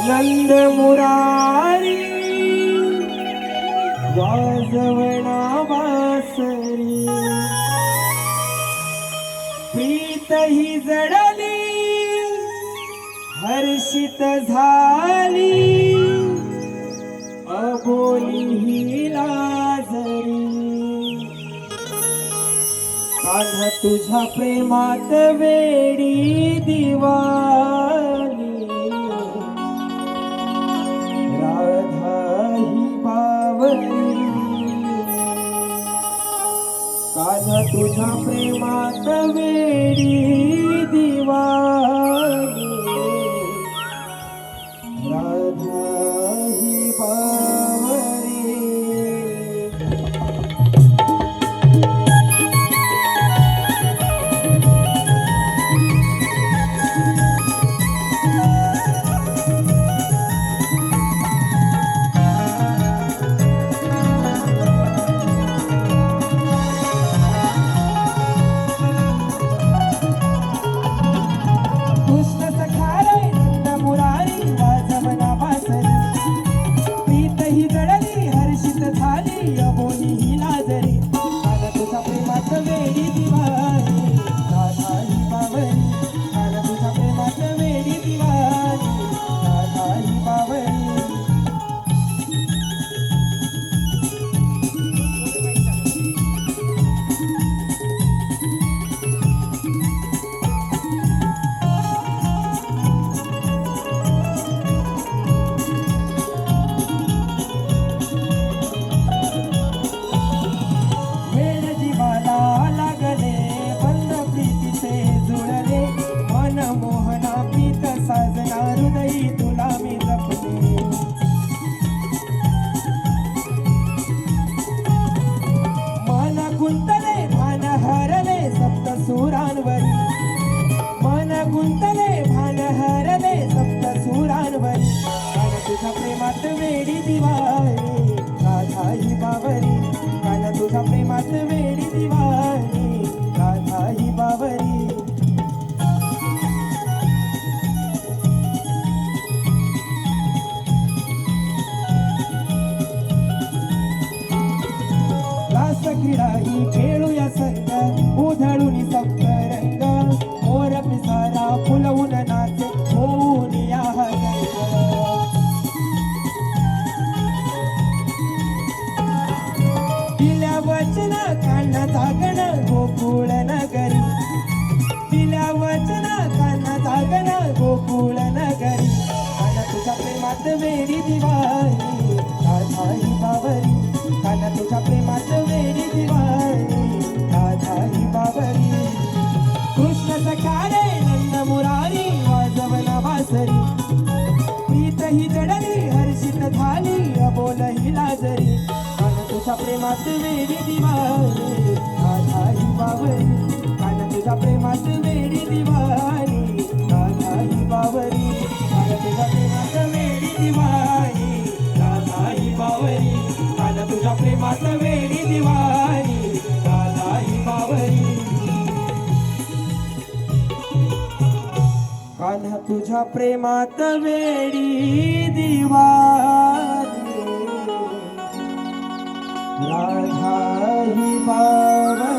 नंद मुरारी वाजवणा बासरी, प्रीत ही जडली हर्षित झाली, अबोली ही लाजरी. कान्हा तुझ्या प्रेमात वेडी दिवानी, राधा ही बावरी. कान्हा तुझ्या प्रेमात वेडी दिवानी, राधा ही बावरी. सुरांवरी मन गुंतले भान हरले सप्त सुरांवरी. कान तुझ्या प्रेमात वेडी दिवाळी, राधा ही बावरी. कान तुझ्या प्रेमात वेडी दिवाळी, राधा ही बावरी. रास क्रीडाही खेळूया संग, उधळून सप्तरंग. मोर पिसारा फुलवून नाचे, होऊन या गंग. दिल्या वचन कान्हा जागण गोकुळ नगरी. दिल्या वचन कान्हा जागण गोकुळ नगरी. कान्हा तुझ्या प्रेमात वेडी दिवाळी, राधा ही बावरी. कान्हा तुझ्या प्रेमात वेडी दिवाळी, राधा ही बावरी. कृष्ण सखारे नंद मुरारी वाजवना बासरी, प्रीत ही जडली हर्षित झाली, अबोल ही लाजरी. कान्हा तुझ्या प्रेमात वेडी दिवाळी, राधा ही बावरी. कान्हा तुझ्या प्रेमात वेडी दिवाळी, राधा ही बावरी. कान्हा तुझ्या प्रेमात वेडी दिवाळी, राधा ही बावरी. कान्हा तुझ्या प्रेमात वेडी दिवाळी, राधा ही बावरी. कान्हा तुझ्या प्रेमात वेडी दिवाळी, राधा ही बावरी.